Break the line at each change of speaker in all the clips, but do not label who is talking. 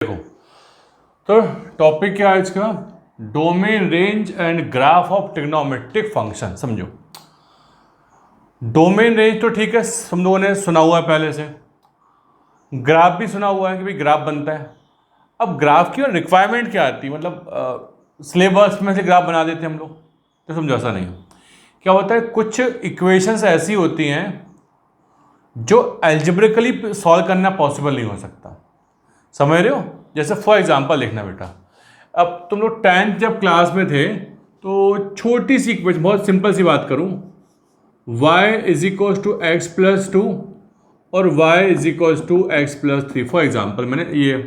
देखो, तो टॉपिक क्या है इसका? Domain range and graph of trigonometric function. समझो, डोमेन रेंज तो ठीक है, हम लोगों ने सुना हुआ है पहले से। ग्राफ भी सुना हुआ है कि भाई ग्राफ बनता है। अब ग्राफ की रिक्वायरमेंट क्या आती है? मतलब सिलेबस में से ग्राफ बना देते हैं हम लोग, तो समझो ऐसा नहीं। क्या होता है, कुछ इक्वेशंस ऐसी होती हैं जो एल्जेब्रिकली सॉल्व करना पॉसिबल नहीं हो सकता। समझ रहे हो? जैसे फॉर एग्जांपल देखना बेटा, अब तुम लोग 10th जब क्लास में थे तो छोटी सी इक्वेशन, बहुत सिंपल सी बात करूं, y is equal to x plus two और y is equal to x plus three. For example मैंने ये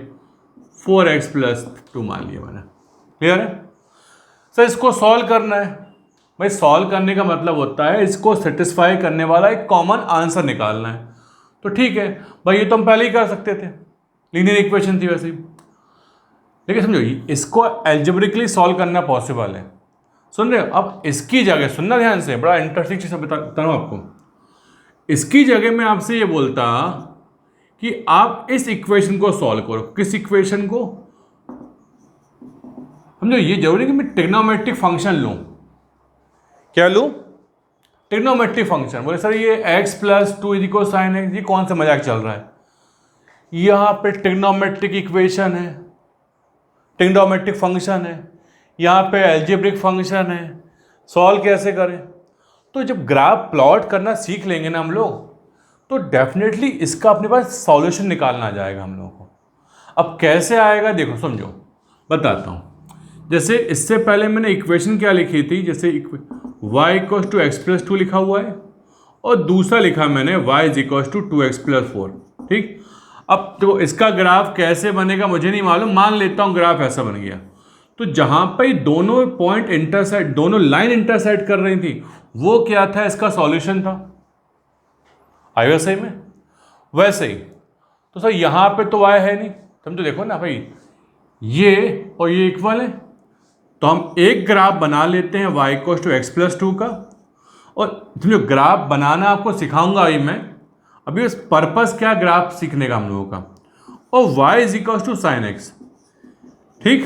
4x प्लस टू मान लिया मैंने। क्लियर है सर? इसको सॉल्व करना है। भाई सॉल्व करने का मतलब होता है इसको सेटिस्फाई करने वाला एक कॉमन आंसर निकालना है। तो ठीक है भाई, ये तो हम पहले ही कर सकते थे, लीनियर इक्वेशन थी वैसे ही। लेकिन समझो, इसको एल्जेब्रिकली सॉल्व करना पॉसिबल है। सुन रहे हो? अब इसकी जगह सुनना ध्यान से, बड़ा इंटरेस्टिंग चीज बता रहा हूं आपको। इसकी जगह मैं आपसे ये बोलता कि आप इस इक्वेशन को सॉल्व करो। किस इक्वेशन को? समझो, ये जरूरी कि मैं ट्रिग्नोमेट्रिक फंक्शन लूं। क्या लूं? Trigonometric function. बोले सर ये x plus two is equal sine x, ये कौन सा मजाक चल रहा है? यहां पे ट्रिग्नोमेट्रिक इक्वेशन है, ट्रिग्नोमेट्रिक फंक्शन है, यहाँ पे एल्जेब्रिक फंक्शन है, सॉल्व कैसे करें? तो जब ग्राफ प्लॉट करना सीख लेंगे ना हम लोग, तो डेफिनेटली इसका अपने पास सॉल्यूशन निकालना आ जाएगा हम लोगों को। अब कैसे आएगा देखो, समझो बताता हूँ। जैसे इससे पहले मैंने इक्वेशन क्या लिखी थी, जैसे y equal to x plus two लिखा हुआ है और दूसरा लिखा मैंने y is equal to two x plus four. ठीक, अब तो इसका ग्राफ कैसे बनेगा मुझे नहीं मालूम, मान लेता हूं ग्राफ ऐसा बन गया। तो जहां पे दोनों पॉइंट इंटरसेक्ट, दोनों लाइन इंटरसेक्ट कर रही थी, वो क्या था? इसका सॉल्यूशन था। आएगा सही में? वैसे ही तो सर यहां पे तो y है नहीं, समझो देखो ना भाई, ये और ये इक्वल है, तो हम एक ग्राफ बना लेते हैं y equal to x plus two का। और समझो, ग्राफ बनाना आपको सिखाऊंगा अभी मैं। अभी उस पर्पस क्या, ग्राफ सीखने का हम लोगों का। और y is equal to sine x. ठीक,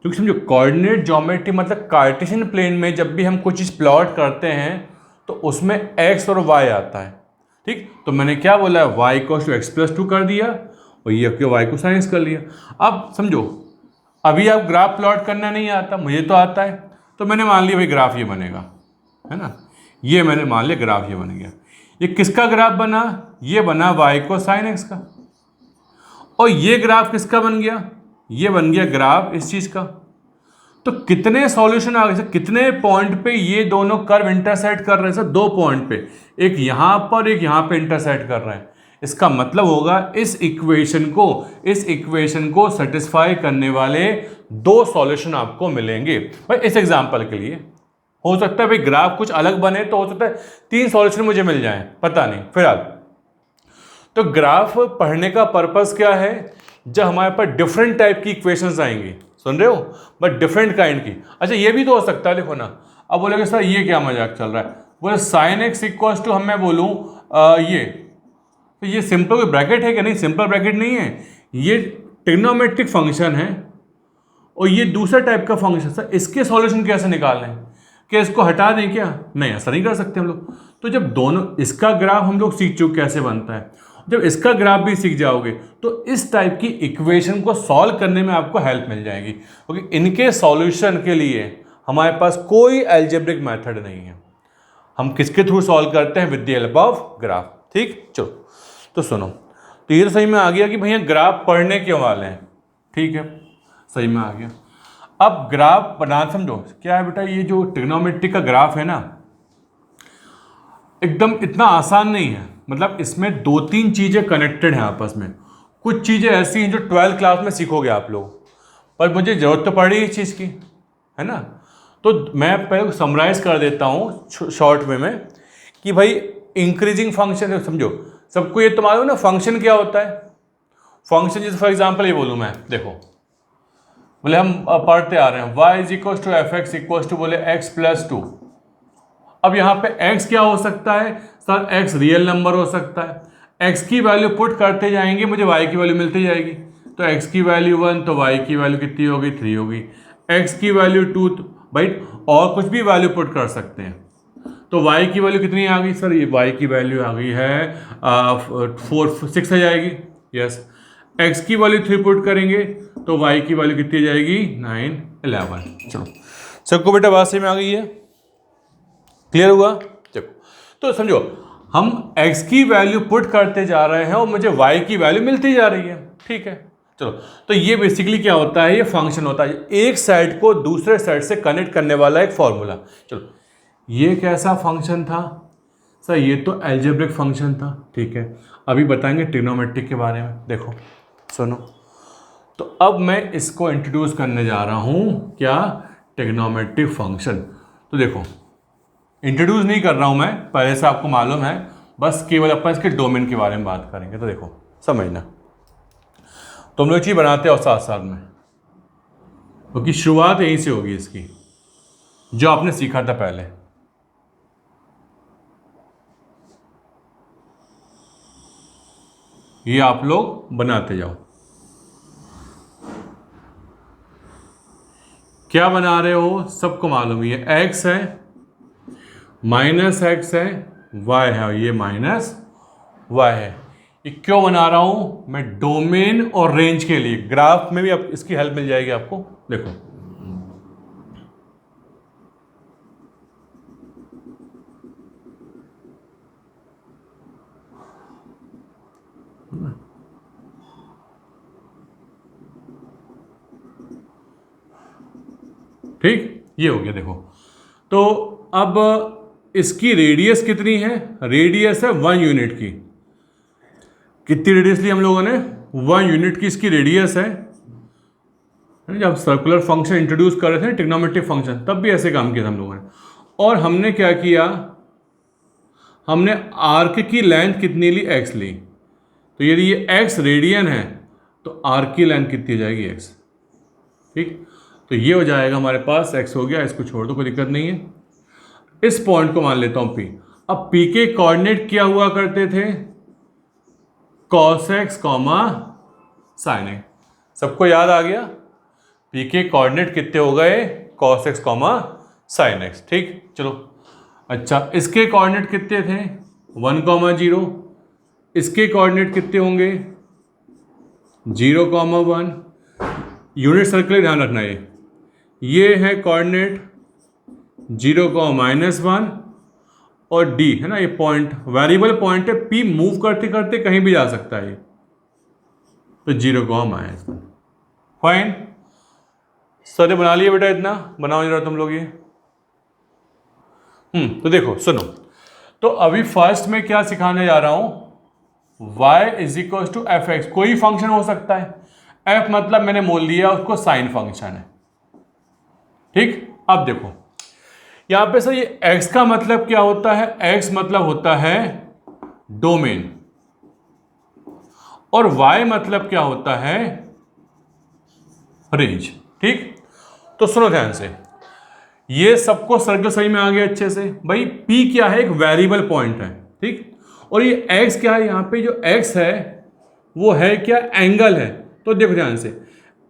क्योंकि समझो कोऑर्डिनेट ज्योमेट्री मतलब कार्टेशियन प्लेन में जब भी हम कुछ चीज़ प्लॉट करते हैं तो उसमें x और y आता है। ठीक, तो मैंने क्या बोला है, y equal to x plus two कर दिया और ये y को साइन एक्स कर लिया। अब समझो, अभी आप ग्राफ प्लॉट करना नहीं आता, मुझे तो आता है, तो मैंने मान लिया भाई ग्राफ ये बनेगा, है ना? ये मैंने मान लिया ग्राफ ये बन गया। ये किसका ग्राफ बना? ये बना y को साइन एक्स का। और ये ग्राफ किसका बन गया? ये बन गया ग्राफ इस चीज का। तो कितने सॉल्यूशन आ गए सर? कितने पॉइंट पे ये दोनों कर्व इंटरसेक्ट कर रहे हैं सर? दो पॉइंट पे, एक यहां पर एक यहां पे इंटरसेक्ट कर रहे हैं। इसका मतलब होगा इस इक्वेशन को सेटिस्फाई करने वाले दो सॉल्यूशन आपको मिलेंगे। भाई इस एग्जांपल के लिए हो सकता है भाई ग्राफ कुछ अलग बने, तो हो सकता है 3 सॉल्यूशन मुझे मिल जाएं, पता नहीं फिलहाल। तो ग्राफ पढ़ने का पर्पस क्या है? जब हमारे पास डिफरेंट टाइप की इक्वेशंस आएंगी, सुन रहे हो, बट डिफरेंट काइंड की। अच्छा ये भी तो हो सकता है, देखो ना, अब बोलेगे सर ये क्या मजाक चल रहा है? बोले साइन एक्स इक्वल टू, हम मैं बोलूँ ये, तो ये सिंपल कोई ब्रैकेट है क्या? नहीं, सिंपल ब्रैकेट नहीं है, ये ट्रिग्नोमेट्रिक फंक्शन है और ये दूसरा टाइप का फंक्शन। सर इसके सॉल्यूशन कैसे निकालने हैं? क्या इसको हटा दें क्या? नहीं, ऐसा नहीं कर सकते हम लोग। तो जब दोनों, इसका ग्राफ हम लोग सीख चुके कैसे बनता है, जब इसका ग्राफ भी सीख जाओगे तो इस टाइप की इक्वेशन को सॉल्व करने में आपको हेल्प मिल जाएगी, क्योंकि इनके सॉल्यूशन के लिए हमारे पास कोई एल्जेब्रिक मेथड नहीं है। हम किसके थ्रू सॉल्व करते हैं? With the help of graph. ठीक, चलो तो सुनो, तो ये तो सही में आ गया कि भैया ग्राफ पढ़ने क्यों वाले हैं। ठीक है, सही में आ गया। अब ग्राफ बना, समझो क्या है बेटा, ये जो ट्रिग्नोमेट्री का ग्राफ है ना, एकदम इतना आसान नहीं है। मतलब इसमें 2-3 चीजें कनेक्टेड हैं आपस में। कुछ चीजें ऐसी हैं जो 12th क्लास में सीखोगे आप लोग, पर मुझे जरूरत तो पड़ी इस चीज की, है ना? तो मैं पहले समराइज कर देता हूँ शॉर्ट वे में कि भाई इंक्रीजिंग फंक्शन, समझो सबको ये तो मालूम ना फंक्शन क्या होता है। फंक्शन जैसे फॉर एग्जाम्पल ये बोलूँ मैं, देखो बोले हम पढ़ते आ रहे हैं y is equal to f x equal to बोले x प्लस टू। अब यहाँ पे x क्या हो सकता है सर? x रियल नंबर हो सकता है। x की वैल्यू पुट करते जाएंगे, मुझे y की वैल्यू मिलती जाएगी। तो x की वैल्यू 1, तो y की वैल्यू कितनी होगी 3 होगी, x की वैल्यू 2, भाई और कुछ भी वैल्यू पुट कर सकते हैं। तो y की वैल्यू कितनी आ गई सर, ये y की वैल्यू आ गई है 6 आ जाएगी, यस। x की वैल्यू 3 पुट करेंगे तो y की वैल्यू कितनी आ जाएगी 9, 11। चलो सबको बेटा बात सही में आ गई है, क्लियर हुआ। देखो तो समझो हम x की वैल्यू पुट करते जा रहे हैं और मुझे y की वैल्यू मिलती जा रही है, ठीक है। चलो तो ये बेसिकली क्या होता है, ये फंक्शन होता है एक साइड को दूसरे साइड से कनेक्ट करने वाला एक फॉर्मूला। चलो ये कैसा फंक्शन था सर, ये तो अलजेब्रिक फंक्शन था, ठीक है। अभी बताएंगे ट्रिग्नोमेट्रिक के बारे में। देखो सुनो, तो अब मैं इसको इंट्रोड्यूस करने जा रहा हूं, क्या, ट्रिग्नोमेट्रिक फंक्शन। तो देखो इंट्रोड्यूस नहीं कर रहा हूं मैं, पहले से आपको मालूम है, बस केवल अपन इसके डोमेन के बारे में बात करेंगे। तो देखो समझना, तुम लोग चीज़ बनाते हो साथ साथ में, क्योंकि शुरुआत यहीं से होगी इसकी, जो आपने सीखा था पहले। ये आप लोग बनाते जाओ। क्या बना रहे हो सबको मालूम है, ये x है, माइनस x है, y है, ये माइनस y है। ये क्यों बना रहा हूं मैं, डोमेन और रेंज के लिए। ग्राफ में भी अब इसकी हेल्प मिल जाएगी आपको। देखो ठीक, ये हो गया। देखो तो अब इसकी रेडियस कितनी है, रेडियस है 1 यूनिट की। कितनी रेडियस ली हम लोगों ने, 1 यूनिट की इसकी रेडियस है। जब सर्कुलर फंक्शन इंट्रोड्यूस कर रहे थे ट्रिग्नोमेट्रिक फंक्शन, तब भी ऐसे काम किया था हम लोगों ने। और हमने क्या किया, हमने आर्क की लेंथ कितनी ली, x ली। तो यदि ये x रेडियन है तो आर्क की लेंथ कितनी हो जाएगी, x, ठीक। तो ये हो जाएगा हमारे पास, x हो गया, इसको छोड़ दो कोई दिक्कत नहीं है। इस पॉइंट को मान लेता हूं P। अब P के कोऑर्डिनेट क्या हुआ करते थे, cos x, sin x। सबको याद आ गया, P के कोऑर्डिनेट कितने हो गए, cos x, sin x, ठीक। चलो अच्छा, इसके कोऑर्डिनेट कितने थे 1, 0। इसके कोऑर्डिनेट कितने होंगे 0, 1। यूनिट सर्कल ध्यान रखना, ये है कोऑर्डिनेट 0, -1 और d है ना, ये पॉइंट वेरिएबल पॉइंट है, P मूव करते करते कहीं भी जा सकता है। तो 0, -1, फाइन। सर ने बना लिया बेटा, इतना बनाओ जरा तुम लोग ये। तो देखो सुनो, तो अभी फर्स्ट में क्या सिखाने जा रहा हूं, y = f(x), कोई फंक्शन हो सकता है। f मतलब मैंने बोल लिया उसको साइन फंक्शन है, ठीक। अब देखो यहां पे सर ये x का मतलब क्या होता है, x मतलब होता है डोमेन, और y मतलब क्या होता है, रेंज, ठीक। तो सुनो ध्यान से, ये सबको सर्कल सही में आ गया अच्छे से। भाई P क्या है, एक वेरिएबल पॉइंट है, ठीक। और ये x क्या है, यहां पे जो x है वो है क्या, एंगल है। तो देखो ध्यान से,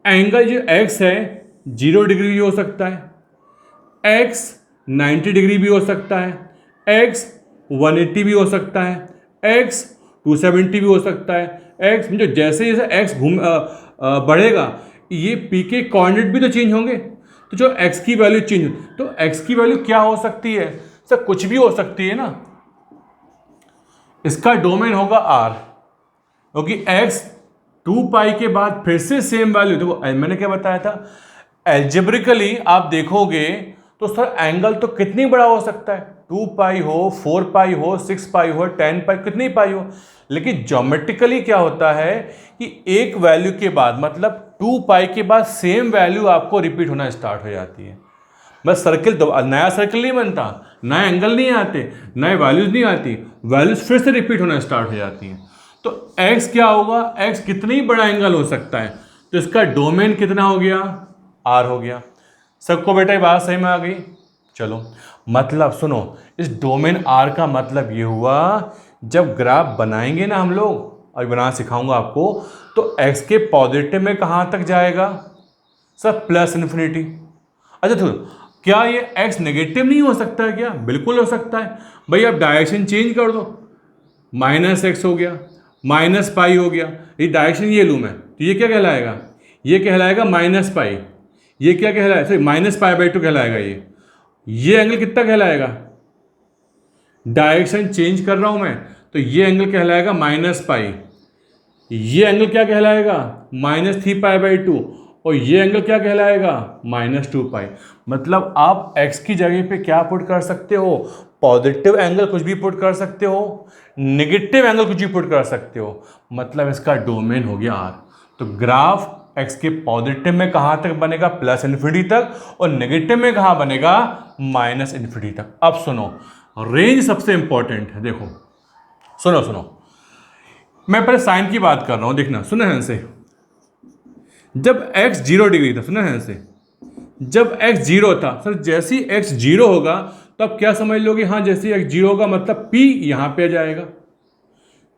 एंगल जो x है 0 डिग्री भी हो सकता है, x 90 डिग्री भी हो सकता है, x 180 भी हो सकता है, x 270 भी हो सकता है। x जो जैसे जैसे x बढ़ेगा, ये P के कोऑर्डिनेट भी तो चेंज होंगे। तो जो x की वैल्यू चेंज, तो x की वैल्यू क्या हो सकती है सर, कुछ भी हो सकती है ना। इसका डोमेन होगा R, क्योंकि x 2 पाई के बाद फिर से सेम वैल्यू। देखो मैंने क्या बताया था, एल्जेब्रिकली आप देखोगे तो सर एंगल तो कितनी बड़ा हो सकता है, 2 पाई हो, 4 पाई हो, 6 पाई हो, 10 पाई, कितनी पाई हो। लेकिन ज्योमेट्रिकली क्या होता है कि एक वैल्यू के बाद, मतलब 2 पाई के बाद सेम वैल्यू आपको रिपीट होना स्टार्ट हो जाती है। बस सर्किल, नया सर्किल नहीं बनता, नए एंगल नहीं आते, नए वैल्यूज नहीं आती, वैल्यूज फिर से रिपीट होना स्टार्ट हो जाती हैं। तो x क्या होगा, x कितनी बड़ा एंगल हो सकता है, तो इसका डोमेन कितना हो गया, R हो गया। सबको बेटा ये बात सही में आ गई। चलो मतलब सुनो, इस डोमेन R का मतलब ये हुआ, जब ग्राफ बनाएंगे ना हम लोग, और बनाना सिखाऊंगा आपको। तो x के पॉजिटिव में कहाँ तक जाएगा सर? Plus infinity. अच्छा तो क्या ये x नेगेटिव नहीं हो सकता है क्या? बिल्कुल हो सकता है भाई। आप डायरेक्शन चेंज कर दो, -x हो गया, -पाई हो गया, ये डायरेक्शन ये लूँ मैं, तो ये क्या कहलाएगा? ये कहलाएगा -पाई। ये क्या कहलाएगा? सॉरी -पाई/2 कहलाएगा। ये एंगल कितना कहलाएगा? डायरेक्शन चेंज कर रहा हूं मैं, तो ये एंगल कहलाएगा -पाई। ये एंगल क्या कहलाएगा? -3पाई/2। और ये एंगल क्या कहलाएगा? -2पाई। मतलब आप x की जगह पे क्या पुट कर सकते हो? पॉजिटिव एंगल कुछ भी पुट कर सकते हो, नेगेटिव एंगल कुछ भी पुट कर सकते हो। मतलब इसका डोमेन हो गया R। तो ग्राफ x के पॉजिटिव में कहाँ तक बनेगा? प्लस इन्फिनिटी तक। और नेगेटिव में कहाँ बनेगा? माइनस इन्फिनिटी तक। अब सुनो, रेंज सबसे इंपॉर्टेंट है। देखो सुनो, मैं पहले साइन की बात कर रहा हूं, देखना, सुनो ध्यान से। जब x 0 डिग्री था, सुनो ध्यान से, जब x 0 था सर, जैसे ही x 0 होगा तो आप क्या समझ लोगे? हाँ, जैसे ही x 0 होगा मतलब p यहां पे जाएगा,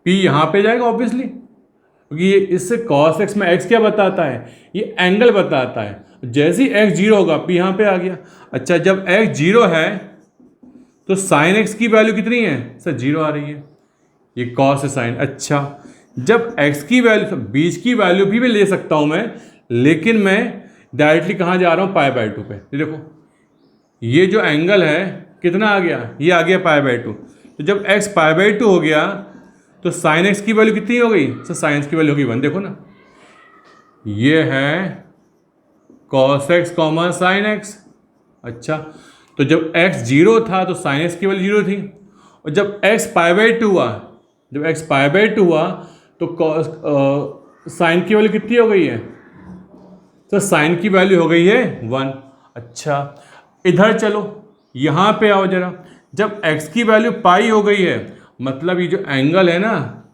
p यहां पे जाएगा ऑब्वियसली, क्योंकि ये इससे cos x में x क्या बताता है? ये एंगल बताता है। जैसे ही x 0 होगा p यहां पे आ गया। अच्छा, जब x 0 है तो साइन x की वैल्यू कितनी है सर? 0 आ रही है, ये cos है साइन। अच्छा, जब x की वैल्यू, बीच की वैल्यू भी मैं ले सकता हूं मैं, लेकिन मैं डायरेक्टली कहाँ जा रहा हूँ? पाई/2 पे। ये देखो, ये जो एंगल है कितना आ गया? ये आ गया पाई/2। तो जब x पाई/2 हो गया तो साइन x की वैल्यू कितनी हो गई सर? साइन x की वैल्यू होगी 1। देखो ना, ये है cos x, sin x। अच्छा, तो जब x 0 था तो sin x की वैल्यू 0 थी, और जब x पाई/2 हुआ, तो साइन की वैल्यू कितनी हो गई है? तो साइन की वैल्यू हो गई है 1। अच्छा, इधर चलो, यहाँ पे आओ जरा। जब x की वैल्यू पाई हो गई है, मतलब ये जो एंगल है ना,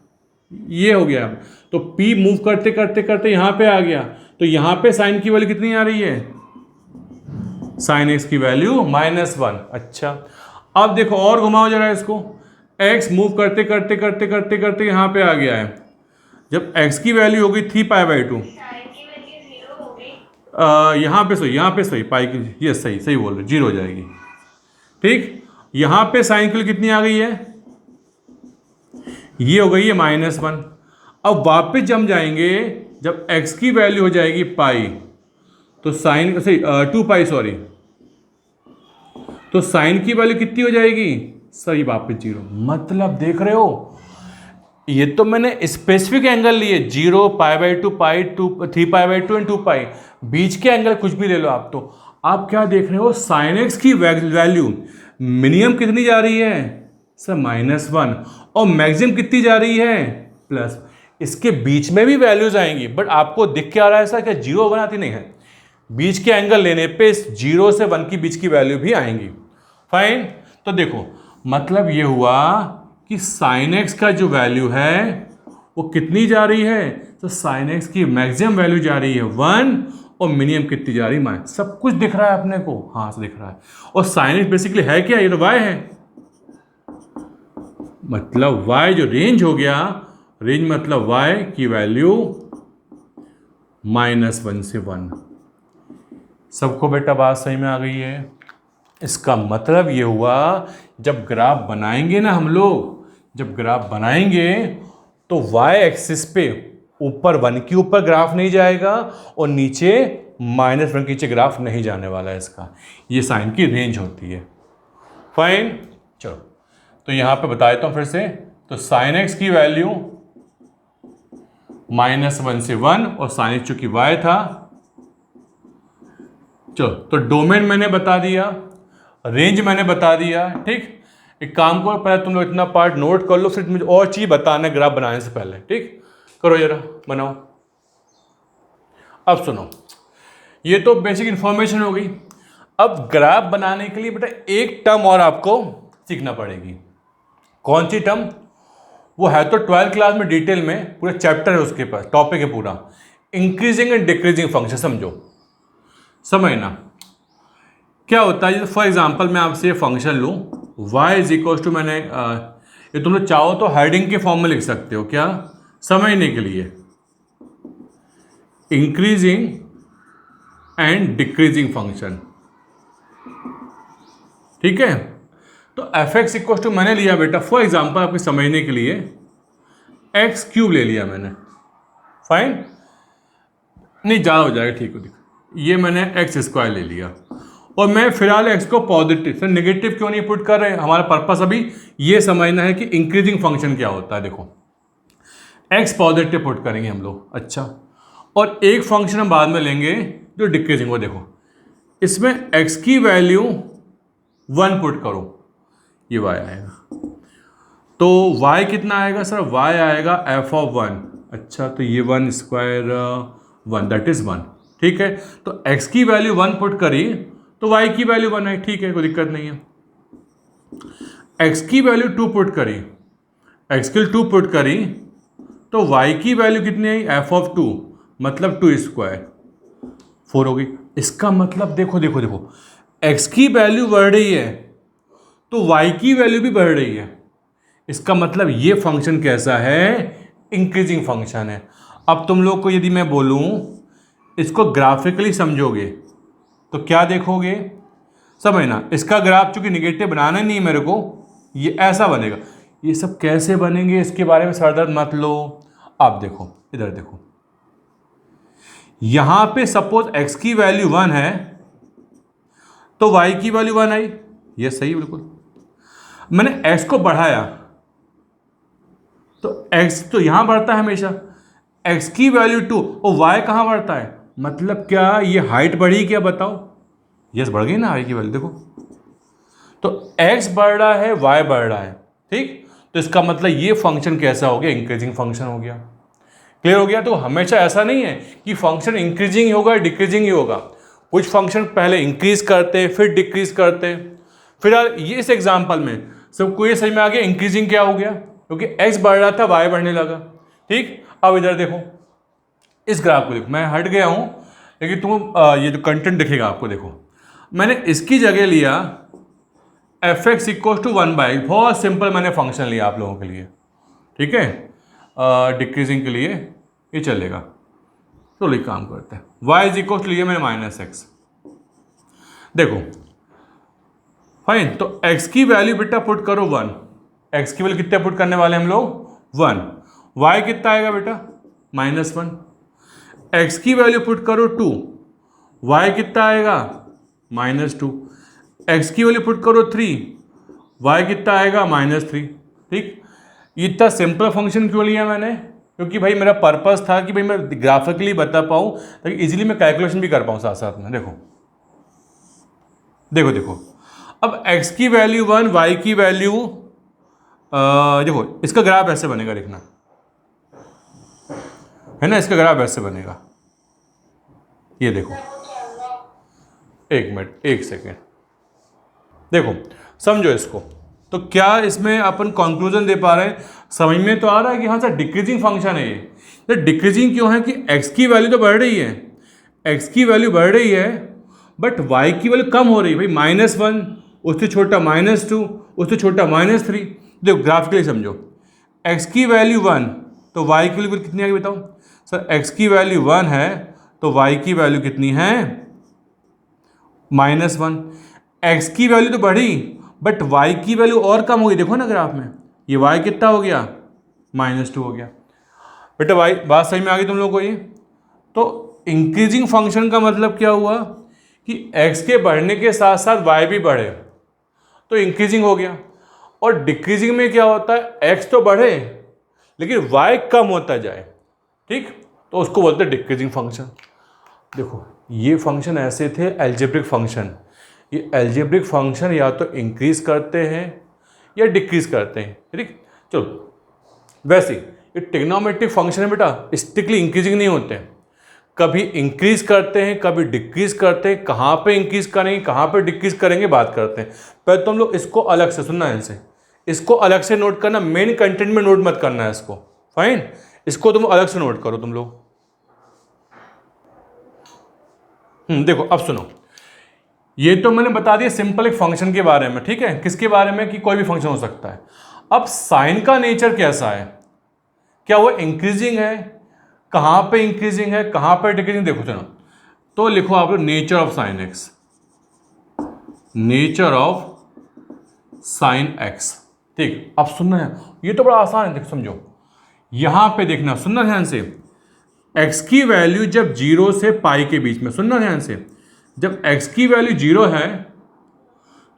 ये हो गया। तो p मूव करते करते करते यहाँ पे आ गया, तो यहाँ पे साइन की वैल्यू कितनी आ रही है? साइन x की वैल्यू -1। अच्छा, अब देखो और घुमाओ जरा इसको। x मूव करते करते करते करते करते यहाँ पे आ गया है। जब x की वैल्यू हो गई 3पाई/2, यहाँ पे सही पाई की, ये सही बोल रहे, 0 हो जाएगी। ठीक, यहाँ पे साइन की वैल्यू कितनी आ गई है? ये हो गई है -1। अब वापस जम जाएंगे, जब x की वैल्यू हो जाएगी पाई, तो साइन सही 2पाई, सॉरी, तो साइन की वैल्यू कितनी हो जाएगी? सही वापस 0। मतलब देख रहे हो, ये तो मैंने स्पेसिफिक एंगल लिए, 0, पाई/2, पाई 2, 3पाई/2 एंड 2पाई। बीच के एंगल कुछ भी ले लो आप। तो आप क्या देख रहे हो? साइन x की वैल्यू मिनिमम कितनी जा रही है सर? -1। और मैक्सिमम कितनी जा रही है? प्लस। इसके बीच में भी वैल्यूज आएंगी, बट आपको दिख क्या रहा है सर? क्या 0 बनाती नहीं है? बीच के एंगल लेने पे 0 से 1 की बीच की वैल्यू भी आएंगी। फाइन। तो देखो, मतलब ये हुआ कि साइन x का जो वैल्यू है वो कितनी जा रही है? तो साइन x की मैक्सिमम वैल्यू जा रही है 1, और मिनिमम कितनी जा रही है? -। सब कुछ दिख रहा है अपने को? हाँ, से दिख रहा है। और साइन x बेसिकली है क्या? ये तो y है। मतलब y जो रेंज हो गया, रेंज मतलब y की वैल्यू -1 से 1। सबको बेटा बात सही में आ गई है? इसका मतलब ये हुआ, जब ग्राफ बनाएंगे ना हम लोग, जब ग्राफ बनाएंगे तो y एक्सिस पे ऊपर 1 के ऊपर ग्राफ नहीं जाएगा, और नीचे -1 के नीचे ग्राफ नहीं जाने वाला है इसका। ये साइन की रेंज होती है। फाइन। चलो, तो यहाँ पे बता देता हूँ फिर से। तो साइन x की वैल्यू -1 से 1, और साइन x चूंकि y था। चलो, तो डोमेन मैंने बता दिया, रेंज मैंने बता दिया। ठीक, एक काम करो, पहले तुम लोग इतना पार्ट नोट कर लो, फिर मुझे और चीज बताना है ग्राफ बनाने से पहले। ठीक, करो जरा, बनाओ। अब सुनो, ये तो बेसिक इंफॉर्मेशन हो गई। अब ग्राफ बनाने के लिए बेटा एक टर्म और आपको सीखना पड़ेगी। कौन सी टर्म? वो है तो 12th क्लास में डिटेल में पूरा चैप्टर है, उसके पास टॉपिक है पूरा, इंक्रीजिंग एंड डिक्रीजिंग फंक्शन। समझो, समझना क्या होता है। फॉर एग्जांपल मैं आपसे ये फंक्शन लूँ, y इज इक्वल टू, मैंने ये तुम लोग चाहो तो हेडिंग के फॉर्म में लिख सकते हो। क्या? समझने के लिए, इंक्रीजिंग एंड डिक्रीजिंग फंक्शन, ठीक है। तो एफ एक्स इक्वल टू मैंने लिया बेटा फॉर एग्जाम्पल आपके समझने के लिए एक्स क्यूब ले लिया मैंने, फाइन, नहीं ज़्यादा हो जाएगा, ठीक है, ये मैंने एक्स स्क्वायर ले लिया और मैं फिलहाल एक्स को पॉजिटिव से नेगेटिव क्यों नहीं पुट कर रहे, हमारा पर्पस अभी ये समझना है कि इंक्रीजिंग फंक्शन क्या होता है। देखो एक्स पॉजिटिव पुट करेंगे हम लोग, अच्छा, और एक फंक्शन हम बाद में लेंगे जो डिक्रीजिंग हो। देखो इसमें एक्स की वैल्यू 1 पुट करो, ये y आएगा, तो y कितना आएगा सर, y आएगा f ऑफ 1, अच्छा, तो ये 1 स्क्वायर 1 दैट इज 1, ठीक है। तो x की वैल्यू 1 पुट करी तो y की वैल्यू 1 आई, ठीक है, कोई दिक्कत नहीं है। x की वैल्यू 2 पुट करी, x की 2 पुट करी तो y की वैल्यू कितनी आई, f ऑफ 2, मतलब 2 स्क्वायर 4 हो गई। इसका मतलब देखो देखो देखो, x की वैल्यू बढ़ रही है तो y की वैल्यू भी बढ़ रही है। इसका मतलब ये फंक्शन कैसा है, इंक्रीजिंग फंक्शन है। अब तुम लोग को यदि मैं बोलूं इसको ग्राफिकली समझोगे तो क्या देखोगे, समझना, इसका ग्राफ चूंकि निगेटिव बनाना नहीं है मेरे को, ये ऐसा बनेगा। ये सब कैसे बनेंगे इसके बारे में सरदर्द मत लो। आप देखो इधर देखो, यहां पे सपोज x की वैल्यू 1 है तो y की वैल्यू 1 आई, ये सही बिल्कुल। मैंने x को बढ़ाया तो x तो यहां बढ़ता है हमेशा, x की वैल्यू 2 और y कहां बढ़ता है, मतलब क्या ये हाइट बढ़ी क्या, बताओ, यस बढ़ गई ना y की वैल्यू, देखो तो x बढ़ रहा है y बढ़ रहा है, ठीक। तो इसका मतलब ये फंक्शन कैसा हो गया, इंक्रीजिंग फंक्शन हो गया। क्लियर हो गया। तो हमेशा ऐसा नहीं है कि फंक्शन इंक्रीजिंग ही होगा डिक्रीजिंग ही होगा, कुछ फंक्शन पहले इंक्रीज करते हैं फिर डिक्रीज करते हैं। फिलहाल ये इस एग्जांपल में सबको ये समझ में आ गया इंक्रीजिंग क्या हो गया, क्योंकि x बढ़ रहा था y बढ़ने लगा, ठीक। अब इधर देखो, इस ग्राफ को देखो, मैं हट गया हूं लेकिन तुम ये जो कंटेंट दिखेगा आपको, देखो मैंने इसकी जगह लिया एफ एक्स इक्वल टू 1/, बहुत सिंपल मैंने फंक्शन लिया आप लोगों के लिए, ठीक है, डिक्रीजिंग के लिए ये चलेगा। तो एक काम करते हैं, y इज इक्वल टू लिए मैंने -x, देखो फाइन। तो x की वैल्यू बेटा पुट करो 1, x की वैल्यू कितने पुट करने वाले हम लोग 1, y कितना आएगा बेटा -1, x की वैल्यू पुट करो 2, y कितना आएगा -2, x की वैल्यू पुट करो 3, y कितना आएगा -3, ठीक। इतना सिंपल फंक्शन क्यों लिया मैंने, क्योंकि भाई मेरा पर्पस था कि भाई मैं ग्राफिकली बता पाऊँ ताकि इजीली मैं कैलकुलेशन भी कर पाऊँ साथ साथ में। देखो देखो देखो, अब x की वैल्यू 1, y की वैल्यू देखो इसका ग्राफ ऐसे बनेगा, देखना है ना, इसका ग्राफ ऐसे बनेगा, ये देखो, एक मिनट एक सेकेंड, देखो समझो इसको। तो क्या इसमें अपन कंक्लूजन दे पा रहे हैं, समझ में तो आ रहा है कि हाँ सर डिक्रीजिंग फंक्शन है ये। तो डिक्रीजिंग क्यों है कि x की वैल्यू तो बढ़ रही है, x की वैल्यू बढ़ रही है बट y की वैल्यू कम हो रही है भाई, -1, उससे छोटा -2, उससे छोटा -3। देखो ग्राफिकली समझो, x की वैल्यू 1 तो y की वैल्यू कितनी आएगी बताओ सर, x की वैल्यू 1 है तो y की वैल्यू कितनी है -1। x की वैल्यू तो बढ़ी बट y की वैल्यू और कम हो गई, देखो ना ग्राफ में, ये y कितना हो गया -2 हो गया। बेटा y बात सही में आ गई तुम लोगों को ये। तो इंक्रीजिंग फंक्शन का मतलब क्या हुआ कि x के बढ़ने के साथ साथ y भी बढ़े तो इंक्रीजिंग हो गया, और डिक्रीजिंग में क्या होता है x तो बढ़े लेकिन y कम होता जाए, ठीक, तो उसको बोलते हैं डिक्रीजिंग फंक्शन। देखो ये फंक्शन ऐसे थे एल्जेब्रिक फंक्शन, ये एल्जेब्रिक फंक्शन या तो इंक्रीज करते हैं या डिक्रीज करते हैं, ठीक। चलो वैसे ये ट्रिग्नोमेट्रिक फंक्शन है बेटा, स्ट्रिक्टली इंक्रीजिंग नहीं होते हैं, कभी इंक्रीज करते हैं कभी डिक्रीज करते हैं। कहाँ पे इंक्रीज करेंगे कहाँ पे डिक्रीज करेंगे बात करते हैं। पहले तुम लोग इसको अलग से सुनना है, इनसे इसको अलग से नोट करना, मेन कंटेंट में नोट मत करना है इसको, फाइन, इसको तुम अलग से नोट करो तुम लोग। देखो अब सुनो, ये तो मैंने बता दिया सिंपल एक फंक्शन के बारे में, ठीक है, किसके बारे में कि कोई भी फंक्शन हो सकता है। अब साइन का नेचर कैसा है, क्या वो इंक्रीजिंग है, कहाँ पे इंक्रीजिंग है, कहाँ पे डिक्रीजिंग, देखो सुनो। तो लिखो आप लोग nature of sine x, nature of sine x. ठीक, अब सुनना है, ये तो बड़ा आसान है, देख समझो। यहां पे देखना, सुनना ध्यान से। x की वैल्यू जब 0 से पाई के बीच में, सुनना ध्यान से, जब x की वैल्यू 0 है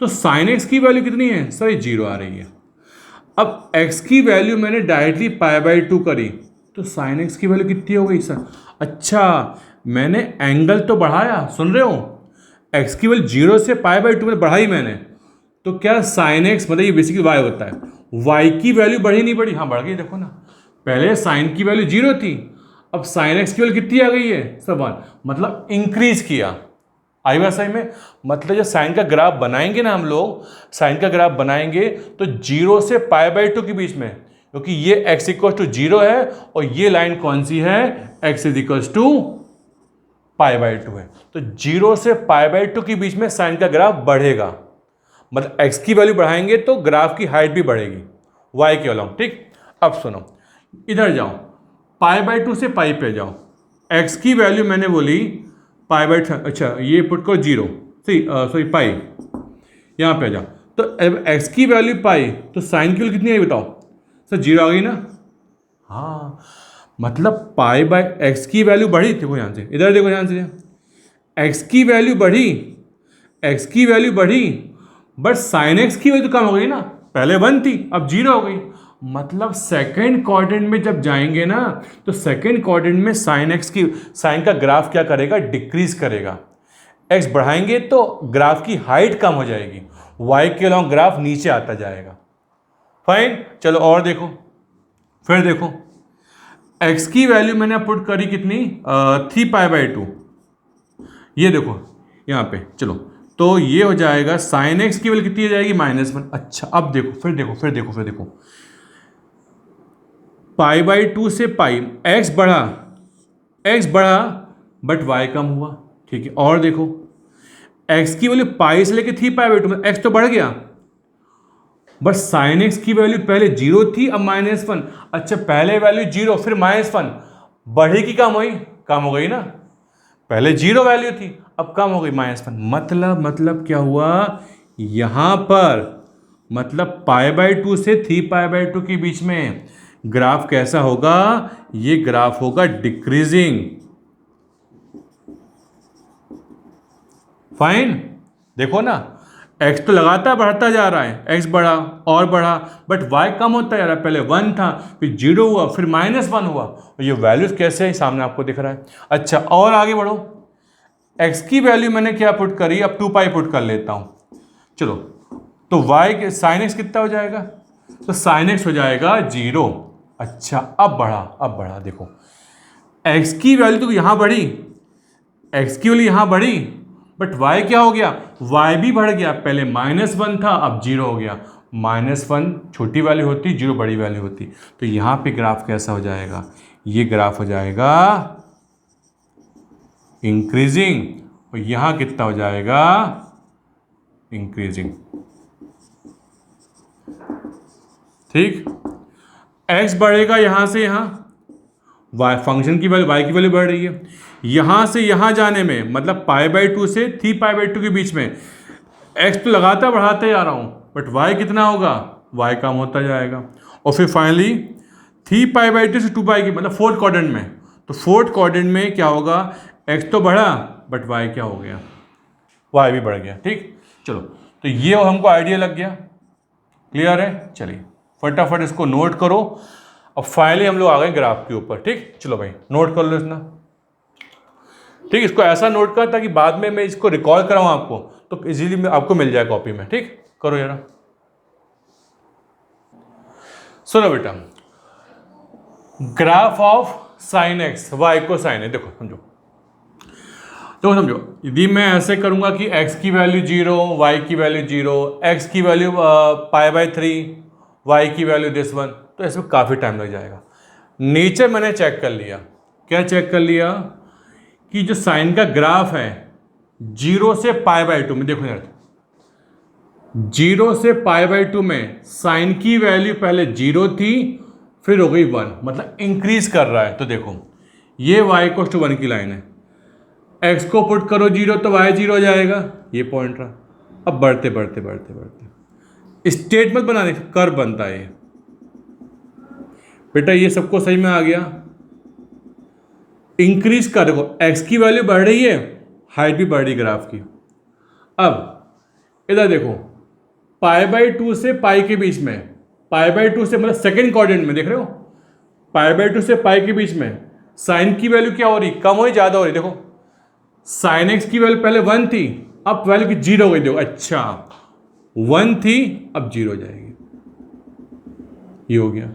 तो साइन x की वैल्यू कितनी है सर, ये 0 आ रही है। अब x की वैल्यू मैंने डायरेक्टली π/2 करी तो साइन x की वैल्यू कितनी हो गई सर। अच्छा, मैंने एंगल तो बढ़ाया, सुन रहे हो, x की वैल्यू 0 से π/2 में बढ़ाई मैंने, तो क्या साइन x मतलब ये बेसिकली y होता है, y की वैल्यू बढ़ी नहीं बढ़ी, हाँ बढ़ गई। देखो ना, पहले साइन की वैल्यू 0 थी, अब साइन x की वैल्यू कितनी आ गई है सब 1, मतलब इंक्रीज किया। आई बात सही में, मतलब जब साइन का ग्राफ बनाएंगे ना हम लोग, साइन का ग्राफ बनाएंगे तो 0 से π/2 के बीच में, क्योंकि ये x इक्वल टू 0 है और ये लाइन कौन सी है, x इज इक्वल टू π/2 है, तो 0 से π/2 के बीच में साइन का ग्राफ बढ़ेगा, मतलब x की वैल्यू बढ़ाएंगे तो ग्राफ की हाइट भी बढ़ेगी y के अलॉन्ग। ठीक, अब सुनो, इधर जाओ, π/2 से पाई पे जाओ, x की वैल्यू मैंने बोली π/2, अच्छा ये पुट को 0, सॉरी पाई, यहाँ पे जाओ, तो अब x की वैल्यू पाई तो साइन की वैल्यू कितनी आई बताओ सर, 0 आ गई ना। हाँ, मतलब π/x की वैल्यू बढ़ी, देखो यहाँ से, इधर देखो ध्यान से, x की वैल्यू बढ़ी, x की वैल्यू बढ़ी, बट साइन x की वैल्यू तो कम हो गई ना, पहले 1 थी अब 0 हो गई, मतलब सेकेंड क्वाड्रेंट में जब जाएंगे ना तो सेकेंड क्वाड्रेंट में साइन का ग्राफ क्या करेगा, डिक्रीज करेगा। x बढ़ाएंगे तो ग्राफ की हाइट कम हो जाएगी, y के अलॉन्ग ग्राफ नीचे आता जाएगा। फाइन, चलो और देखो, फिर देखो, x की वैल्यू मैंने पुट करी कितनी, 3π/2, ये देखो यहाँ पे, चलो तो ये हो जाएगा साइन x की वैल्यू कितनी हो जाएगी, -1। अच्छा, अब देखो, फिर देखो π/2 से पाई, x बढ़ा बट y कम हुआ। ठीक है, और देखो x की वैल्यू पाई से लेके 3π/2 में x तो बढ़ गया, बट साइन x की वैल्यू पहले 0 थी अब -1। अच्छा, पहले वैल्यू 0 फिर -1, बढ़ेगी कम हुई, कम हो गई ना, पहले 0 वैल्यू थी अब कम हो गई -1, मतलब क्या हुआ यहां पर, मतलब π/2 से 3π/2 के बीच में ग्राफ कैसा होगा, ये ग्राफ होगा डिक्रीजिंग। फाइन, देखो ना, x तो लगातार बढ़ता जा रहा है, x बढ़ा और बढ़ा, बट y कम होता जा रहा है, पहले 1 था फिर 0 हुआ फिर -1 हुआ, और ये वैल्यूज कैसे है सामने आपको दिख रहा है। अच्छा, और आगे बढ़ो, x की वैल्यू मैंने क्या पुट करी, अब 2π पुट कर लेता हूं, चलो, तो y के साइन x कितना हो जाएगा, तो साइन x हो जाएगा 0। अच्छा, अब बढ़ा, देखो x की वैल्यू तो यहाँ बढ़ी, x की वैल्यू यहाँ बढ़ी, बट y क्या हो गया, y भी बढ़ गया, पहले -1 था अब 0 हो गया, -1 छोटी वैल्यू होती, 0 बड़ी वैल्यू होती, तो यहाँ पे ग्राफ कैसा हो जाएगा, ये ग्राफ हो जाएगा इंक्रीजिंग, और यहाँ कितना हो जाएगा, इंक्रीजिंग। ठीक, x बढ़ेगा यहां से यहां, y फंक्शन की वैल्यू, y की वैल्यू बढ़ रही है, यहां से यहां जाने में मतलब π/2 से 3π/2 के बीच में x तो लगातार बढ़ाते जा रहा हूं, बट y कितना होगा, y कम होता जाएगा, और फिर फाइनली 3π/2 से 2π की मतलब फोर्थ क्वाड्रेंट में, तो फोर्थ क्वाड्रेंट में क्या होगा, x तो बढ़ा बट y क्या हो गया, y भी बढ़ गया। ठीक, चलो, तो ये हमको आइडिया लग गया, क्लियर है। चलिए फटाफट इसको नोट करो, अब फाइनली हम लोग आ गए ग्राफ के ऊपर। ठीक, चलो भाई नोट कर लो इतना। ठीक, इसको ऐसा नोट कर ताकि बाद में मैं इसको रिकॉल कराऊं आपको, तो इजीली आपको मिल जाए कॉपी में। ठीक, करो यार, सुनो बेटा, graph of sine x, Y को साइन है, देखो समझो, तो समझो, यदि मैं ऐसे करूंगा कि x की वैल्यू 0, y की वैल्यू 0, x की वैल्यू π/3, y की वैल्यू दिस 1, तो इसमें काफ़ी टाइम लग जाएगा। नेचर मैंने चेक कर लिया, क्या चेक कर लिया कि जो साइन का ग्राफ है 0 से π/2 में, देखो यार 0 से π/2 में साइन की वैल्यू पहले 0 थी फिर हो गई 1, मतलब इंक्रीज कर रहा है। तो देखो ये y इक्वल टू 1 की लाइन है, x को पुट करो 0 तो y 0 हो जाएगा, ये पॉइंट रहा। अब बढ़ते बढ़ते बढ़ते बढ़ते स्टेट मत बनाने, कर्व बनता है ये बेटा। ये सबको सही में आ गया। इंक्रीज कर, देखो x की वैल्यू बढ़ रही है, हाइट भी बढ़ रही ग्राफ की। अब इधर देखो π/2 से पाई के बीच में, π/2 से मतलब सेकेंड क्वाड्रेंट में, देख रहे हो π/2 से पाई के बीच में साइन की वैल्यू क्या हो रही, कम हो रही ज़्यादा हो रही। देखो साइन x की वैल्यू पहले 1 थी, अब वैल्यू की 0 हो गई। देखो अच्छा 1 थी अब 0 हो जाएगी, ये हो गया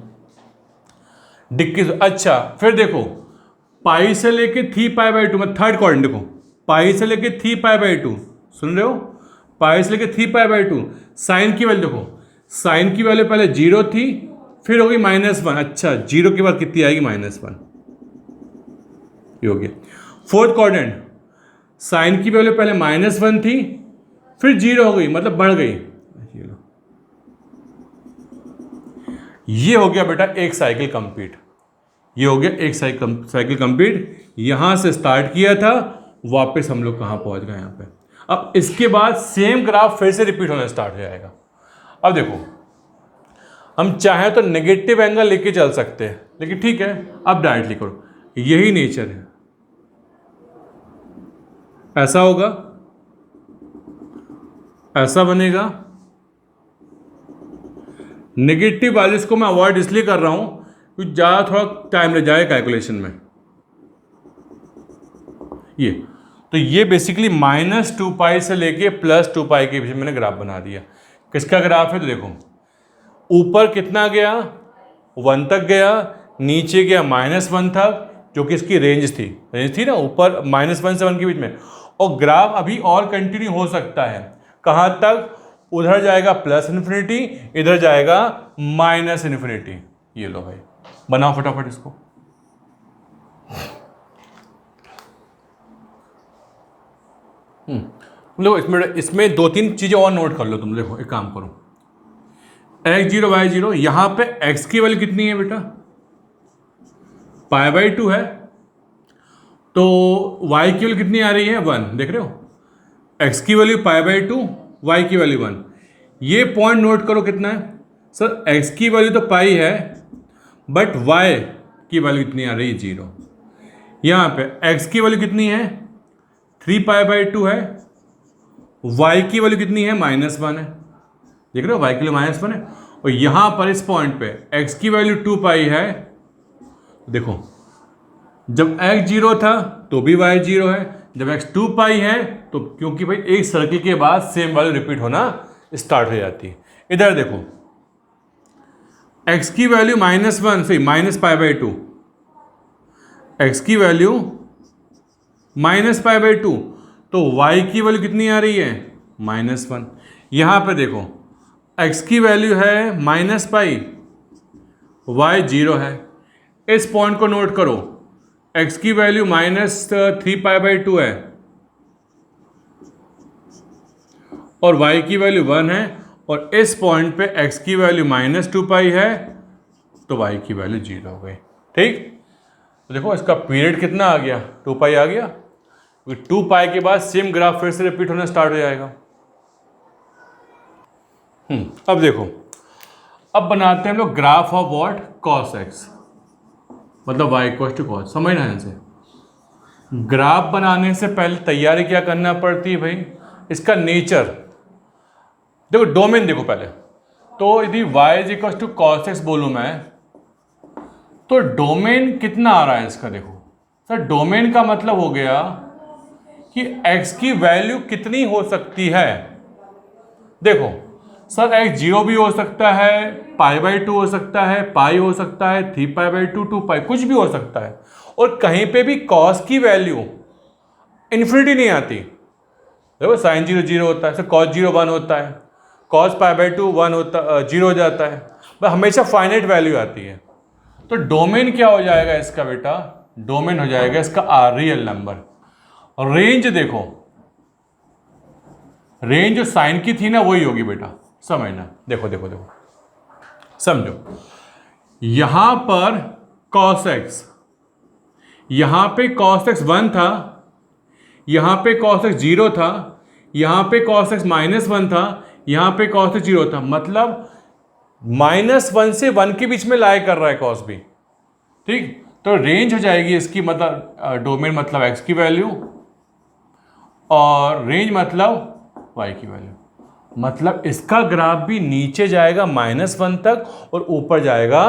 डिक्रीज। अच्छा फिर देखो पाई से लेके 3π/2 में थर्ड क्वाड्रेंट, देखो पाई से लेके 3π/2, सुन रहे हो, पाई से लेके 3π/2 साइन की वैल्यू देखो, साइन की वैल्यू पहले 0 थी फिर हो गई -1। अच्छा 0 के बाद कितनी आएगी -1, ये हो गया। फोर्थ क्वाड्रेंट साइन की वैल्यू पहले -1 थी फिर 0 हो गई, मतलब बढ़ गई। ये हो गया बेटा एक साइकिल कंप्लीट, ये हो गया एक साइकिल कंप्लीट। यहां से स्टार्ट किया था, वापस हम लोग कहां पहुंच गए यहाँ पे। अब इसके बाद सेम ग्राफ फिर से रिपीट होना स्टार्ट हो जाएगा। अब देखो हम चाहें तो नेगेटिव एंगल लेके चल सकते हैं, लेकिन ठीक है अब डायरेक्टली करो, यही नेचर है। ऐसा होगा, ऐसा बनेगा। नेगेटिव वैल्यूज को मैं अवॉइड इसलिए कर रहा हूं क्योंकि ज़्यादा थोड़ा टाइम लग जाए कैलकुलेशन में। ये तो ये बेसिकली -2π से लेके +2π के बीच में मैंने ग्राफ बना दिया। किसका ग्राफ है, तो देखो ऊपर कितना गया 1 तक गया, नीचे गया -1 तक, जो कि इसकी रेंज थी ना, ऊपर -1 से 1 के बीच में। और ग्राफ अभी और कंटिन्यू हो सकता है, कहाँ तक, उधर जाएगा +∞, इधर जाएगा -∞। ये लो भाई बनाओ फटाफट इसको। देखो इसमें 2-3 चीजें और नोट कर लो तुम। देखो एक काम करो, x0 y0, यहां पे x की वैल्यू कितनी है बेटा, π/2 है, तो y की वैल्यू कितनी आ रही है 1, देख रहे हो, x की वैल्यू π/2, y की वैल्यू 1। ये पॉइंट नोट करो कितना है सर, x की वैल्यू तो पाई है बट y की वैल्यू कितनी आ रही है 0। यहाँ पे x की वैल्यू कितनी है 3π/2 है, y की वैल्यू कितनी है -1 है, देख रहे हो y की वैल्यू -1 है। और यहाँ पर इस पॉइंट पे x की वैल्यू 2π है। देखो जब x 0 था तो भी y 0 है, जब x 2π है तो, क्योंकि भाई एक सर्किल के बाद सेम वैल्यू रिपीट होना स्टार्ट हो जाती है। इधर देखो x की वैल्यू -1 से -π/2, x की वैल्यू -π/2, तो y की वैल्यू कितनी आ रही है -1। यहां पे देखो x की वैल्यू है -π, y 0 है। इस पॉइंट को नोट करो, x की वैल्यू -3π/2 है और y की वैल्यू 1 है, और इस पॉइंट पे x की वैल्यू -2π है तो y की वैल्यू 0 हो गई। ठीक, तो देखो इसका पीरियड कितना आ गया, 2π आ गया। 2π के बाद सेम ग्राफ फिर से रिपीट होना स्टार्ट हो जाएगा। अब देखो, अब बनाते हैं हम लोग graph of what, cos x, मतलब y इक्वल टू cos। समझना है इनसे, ग्राफ बनाने से पहले तैयारी क्या करना पड़ती है भाई, इसका नेचर देखो, डोमेन देखो पहले। तो यदि y is equal to cos x बोलूं मैं, तो डोमेन कितना आ रहा है इसका, देखो सर डोमेन का मतलब हो गया कि x की वैल्यू कितनी हो सकती है। देखो सर x 0 भी हो सकता है, π/2 हो सकता है, पाई हो सकता है, 3π/2, 2π, कुछ भी हो सकता है। और कहीं पे भी cos की वैल्यू इन्फिनिटी नहीं आती। देखो sin 0 0 होता है, cos 0 1 होता है, cos π/2 1 होता 0 हो जाता है, बस हमेशा फाइनाइट वैल्यू आती है। तो डोमेन क्या हो जाएगा इसका बेटा, डोमेन हो जाएगा इसका रियल नंबर। और रेंज देखो, रेंज जो साइन की थी ना वही होगी बेटा, समझना। देखो देखो देखो समझो, यहां पर cos x, यहां पे cos x 1 था, यहां पे cos x 0 था, यहां पे cos x -1 था, यहां पे cos x 0 था, मतलब -1 से 1 के बीच में लाई कर रहा है cos भी। ठीक, तो रेंज हो जाएगी इसकी, मतलब डोमेन मतलब x की वैल्यू और रेंज मतलब y की वैल्यू, मतलब इसका ग्राफ भी नीचे जाएगा -1 तक और ऊपर जाएगा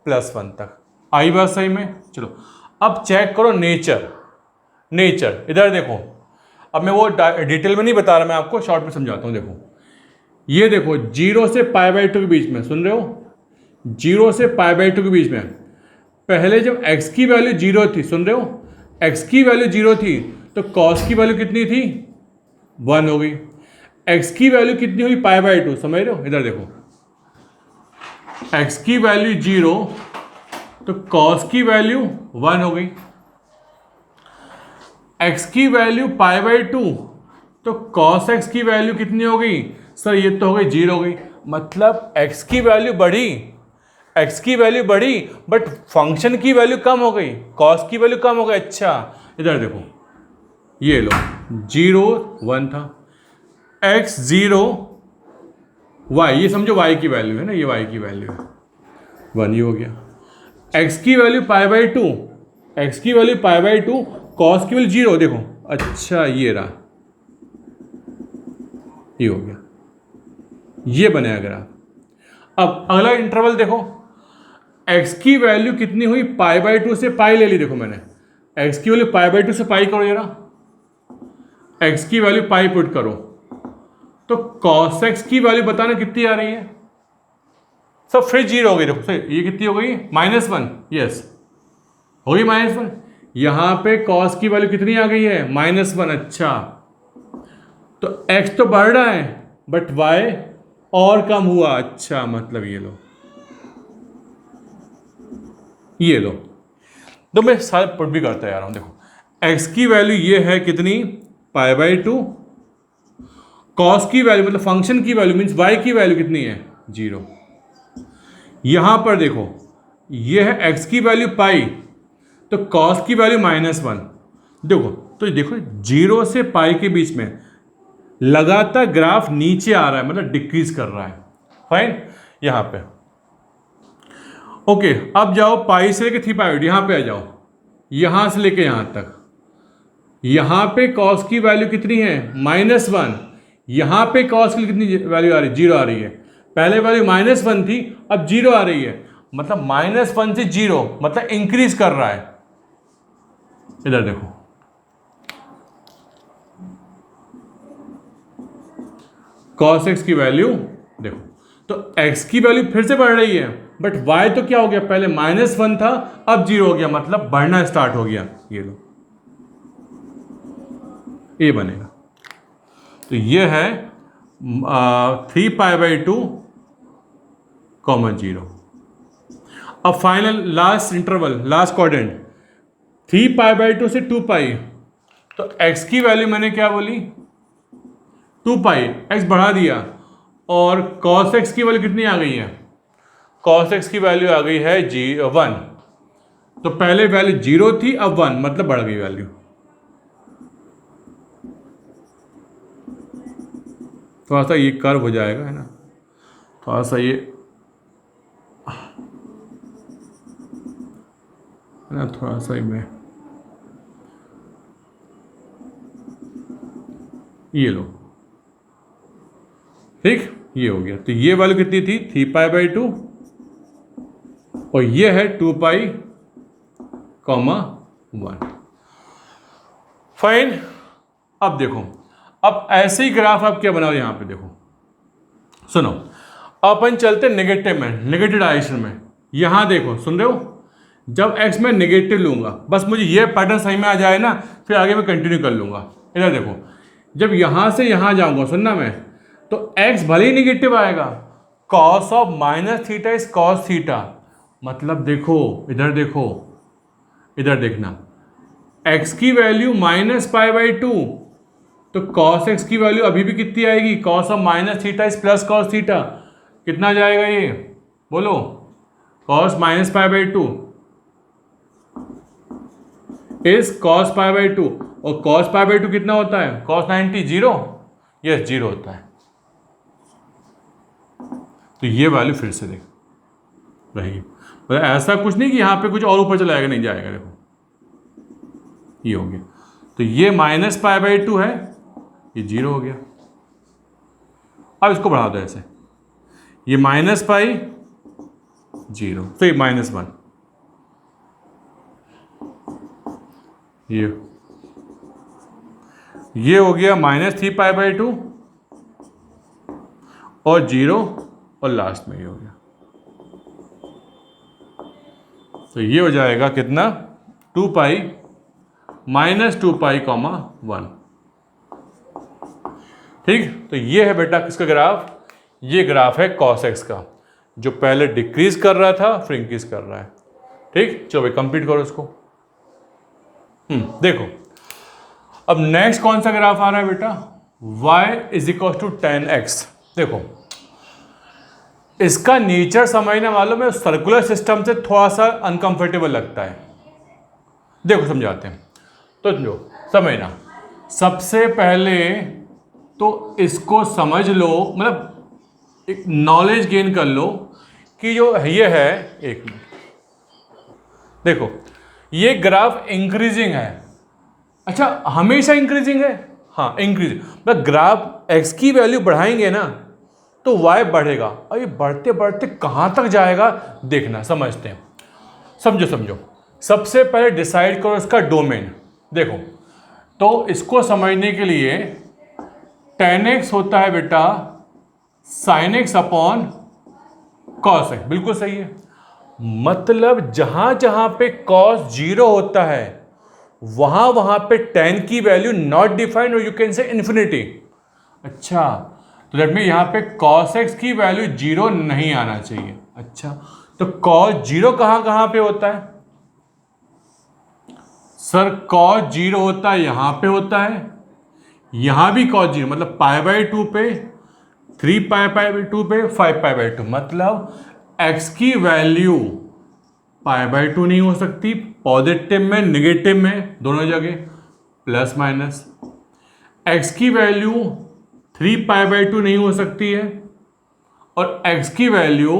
+1 तक। आई बात सही में? चलो अब चेक करो नेचर इधर देखो। अब मैं वो डिटेल में नहीं बता रहा, मैं आपको शॉर्ट में समझाता हूँ। देखो ये देखो 0 से π/2 के बीच में, सुन रहे हो, 0 से π/2 के बीच में पहले जब x की वैल्यू 0 थी, सुन रहे हो, x की वैल्यू 0 थी तो cos की वैल्यू कितनी थी? 1 हो गई। x की वैल्यू कितनी हुई? π/2, समझ रहे हो? इधर देखो, x की वैल्यू 0 तो cos की वैल्यू 1 हो गई। x की वैल्यू π/2 तो cos x की वैल्यू कितनी हो गई? सर ये तो हो गई 0 हो गई, मतलब x की वैल्यू बढ़ी बट फंक्शन की वैल्यू कम हो गई, cos की वैल्यू कम हो गई। अच्छा इधर देखो, ये लो 0 1 था, x 0 y, ये समझो y की वैल्यू है ना, ये y की वैल्यू है 1, ही हो गया। x की वैल्यू π/2, x की वैल्यू π/2, cos की वैल्यू 0, देखो अच्छा ये रहा, ये हो गया, ये बनेगा ग्राफ। अब अगला इंटरवल देखो, x की वैल्यू कितनी हुई? π/2 से पाई ले ली, देखो मैंने x की वैल्यू π/2 से पाई करो जरा, x की वैल्यू पाई पुट करो तो cos x की वैल्यू बताना कितनी आ रही है? सब फिर 0 हो गई, देखो सही, ये कितनी हो गई? -1, यस हो गई -1। यहां पे cos की वैल्यू कितनी आ गई है? -1। अच्छा तो x तो बढ़ रहा है बट y और कम हुआ। अच्छा मतलब ये लो तो मैं सारे पुट भी करता जा रहा हूं। देखो x की वैल्यू ये है कितनी? π/2, cos की वैल्यू मतलब फंक्शन की वैल्यू मीन्स y की वैल्यू कितनी है? 0। यहां पर देखो ये है x की वैल्यू पाई तो cos की वैल्यू -1। देखो तो देखो 0 से पाई के बीच में लगातार ग्राफ नीचे आ रहा है, मतलब डिक्रीज कर रहा है। फाइन, यहां पे ओके। अब जाओ पाई से लेके 3π/2, यहां पे आ जाओ, यहां से लेके यहां तक, यहां पे cos की वैल्यू कितनी है? -1। यहां पे cos की कितनी वैल्यू आ रही है? 0 आ रही है। पहले वैल्यू -1 थी, अब 0 आ रही है, मतलब -1 से 0 मतलब इंक्रीज कर रहा है। इधर देखो cos x की वैल्यू देखो, तो x की वैल्यू फिर से बढ़ रही है बट y तो क्या हो गया? पहले -1 था, अब 0 हो गया, मतलब बढ़ना स्टार्ट हो गया। ये लो, ये बनेगा। तो ये है 3π/2, 0। अब final last interval, last quadrant 3π/2 से 2π, तो x की वैल्यू मैंने क्या बोली? 2π, x बढ़ा दिया और cos x की वैल्यू कितनी आ गई है? cos x की वैल्यू आ गई है 1। तो पहले वैल्यू 0 थी, अब 1, मतलब बढ़ गई वैल्यू। थोड़ा सा ये कर्व हो जाएगा, है ना, थोड़ा सा ये है ना, थोड़ा सा मैं ये लो, ठीक, ये हो गया। तो ये वैल्यू कितनी थी? 3π/2 और ये है 2π, 1। फाइन। अब देखो, अब ऐसे ही ग्राफ आप क्या बनाओ? यहां पे देखो, सुनो, अपन चलते नेगेटिव में, नेगेटिव डायरेक्शन में। यहां देखो, सुन रहे हो, जब x मैं नेगेटिव लूंगा, बस मुझे ये पैटर्न सही में आ जाए ना, फिर आगे मैं कंटिन्यू कर लूंगा। इधर देखो, जब यहां से यहां जाऊंगा, सुनना मैं, तो x भले ही नेगेटिव आएगा, cos ऑफ -θ इज cos θ, मतलब देखो इधर देखो, इधर देखना, x की वैल्यू -π/2 तो cos x की वैल्यू अभी भी कितनी आएगी? cos ऑफ -θ इज +cos θ, कितना जाएगा ये? बोलो, cos minus pi by two is cos pi by two, और कॉस पाई बाई टू कितना होता है, कॉस 90 जीरो, यस जीरो होता है। तो ये वैल्यू फिर से देख रहेगी, मतलब ऐसा कुछ नहीं कि यहां पे कुछ और ऊपर चला जाएगा, नहीं जाएगा, देखो ये हो गया। तो ये माइनस पाई बाई टू है, ये जीरो हो गया। अब इसको बढ़ा दो ऐसे, ये माइनस पाई जीरो, फिर माइनस वन, ये हो गया माइनस 3 पाई बाई टू और जीरो, और लास्ट में ये हो गया। तो ये हो जाएगा कितना, 2 पाई माइनस 2 पाई कॉमा 1। ठीक, तो ये है बेटा किसका ग्राफ, ये ग्राफ है कॉस एक्स का, जो पहले डिक्रीज कर रहा था फिर इंक्रीज कर रहा है। ठीक, चलो भाई कंप्लीट करो इसको। देखो अब नेक्स्ट कौन सा ग्राफ आ रहा है बेटा, y is equal to 10x। देखो इसका नेचर समझने वालों में सर्कुलर सिस्टम से थोड़ा सा अनकंफर्टेबल लगता है। देखो समझाते हैं, तो जो समझना, सबसे पहले तो इसको समझ लो, मतलब एक नॉलेज गेन कर लो कि जो ये है, एक मिनट देखो ये ग्राफ इंक्रीजिंग है। अच्छा हमेशा इंक्रीजिंग है, हाँ इंक्रीजिंग, मतलब ग्राफ x की वैल्यू बढ़ाएंगे ना तो y बढ़ेगा, और ये बढ़ते बढ़ते कहाँ तक जाएगा देखना, समझते हैं। समझो सबसे पहले डिसाइड करो इसका डोमेन। देखो तो इसको समझने के लिए tan x होता है बेटा sin x upon cos x, बिल्कुल सही है। मतलब जहां जहां पे cos जीरो होता है वहां पे tan की वैल्यू नॉट डिफाइंड, और यू कैन से इन्फिनिटी। अच्छा तो दैट मीन यहां पे cos x की वैल्यू जीरो नहीं आना चाहिए। अच्छा तो cos जीरो कहां पे होता है सर, cos जीरो होता है यहां पे होता है, यहां भी cos जीरो, मतलब पाई बाई टू पे, 3 पाई बाई टू पे, 5 पाई बाई टू, मतलब x की वैल्यू पाई बाई टू नहीं हो सकती, पॉजिटिव में निगेटिव में दोनों जगह प्लस माइनस। x की वैल्यू 3 पाई बाई टू नहीं हो सकती है, और x की वैल्यू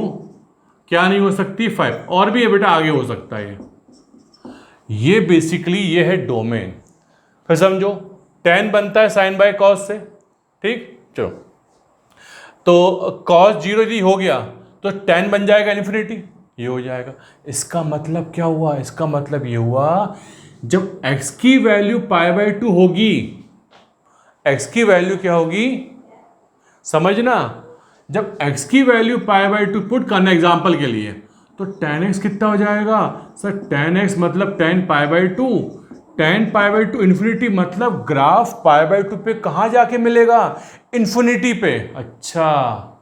क्या नहीं हो सकती, 5, और भी है बेटा आगे हो सकता है। ये बेसिकली ये है डोमेन। फिर समझो tan बनता है साइन बाय कॉस से। ठीक, चलो तो cos जीरो यदि हो गया तो tan बन जाएगा इन्फिनिटी, ये हो जाएगा। इसका मतलब क्या हुआ, इसका मतलब ये हुआ जब x की वैल्यू पाई बाई टू होगी, x की वैल्यू क्या होगी समझना, जब x की value pi by two put करना एग्जांपल के लिए, तो tan x कितना हो जाएगा सर, tan x मतलब tan pi by two, tan pi by two infinity, मतलब ग्राफ पाई बाई टू पे कहाँ जाके मिलेगा, इन्फिनिटी पे। अच्छा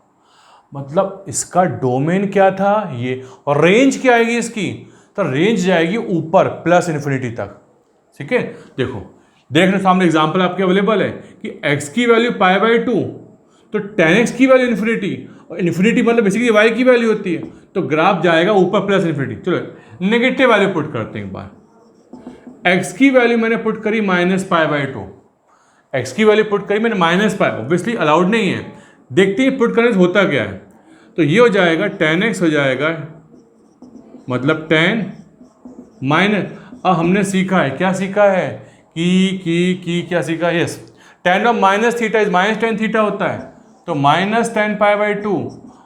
मतलब इसका डोमेन क्या था ये, और रेंज क्या आएगी इसकी, तो रेंज जाएगी ऊपर प्लस इन्फिनिटी तक। ठीक है, देखो देख रहे सामने एग्जांपल आपके अवेलेबल है कि x की वैल्यू पाई बाई टू, तो tan x की वैल्यू इन्फिनिटी, और इन्फिनिटी मतलब बेसिकली y की वैल्यू होती है, तो ग्राफ जाएगा ऊपर प्लस इन्फिनिटी। चलो नेगेटिव वैल्यू पुट करते हैं एक बार, x की वैल्यू मैंने पुट करी minus pi by two, x की वैल्यू पुट करी मैंने माइनस पाई, ऑब्वियसली अलाउड नहीं है, देखते हैं पुट करने से होता क्या है। तो ये हो जाएगा tan x हो जाएगा, मतलब tan माइनस, अब हमने सीखा है, क्या सीखा है कि क्या सीखा है, yes tan of minus theta is minus tan theta होता है, तो minus tan pi by two,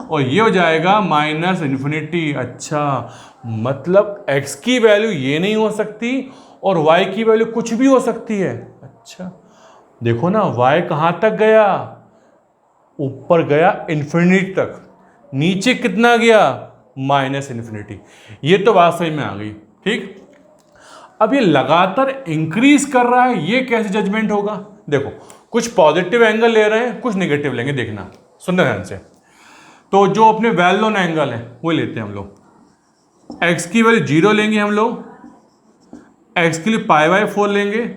और ये हो जाएगा माइनस इन्फिनिटी। अच्छा मतलब x की वैल्यू ये नहीं हो सकती और y की वैल्यू कुछ भी हो सकती है। अच्छा देखो ना y कहाँ तक गया, ऊपर गया इन्फिनिटी तक, नीचे कितना गया माइनस इन्फिनिटी। ये तो बात सही में आ गई। ठीक, अब ये लगातार इंक्रीज कर रहा है, ये कैसे जजमेंट होगा, देखो कुछ पॉजिटिव एंगल ले रहे हैं, कुछ नेगेटिव लेंगे, देखना सुनना ध्यान से। तो जो अपने वेल नोन एंगल है वो लेते हैं हम लोग, x की वैल्यू जीरो लेंगे हम लोग, x के लिए पाई बाई 4 लेंगे,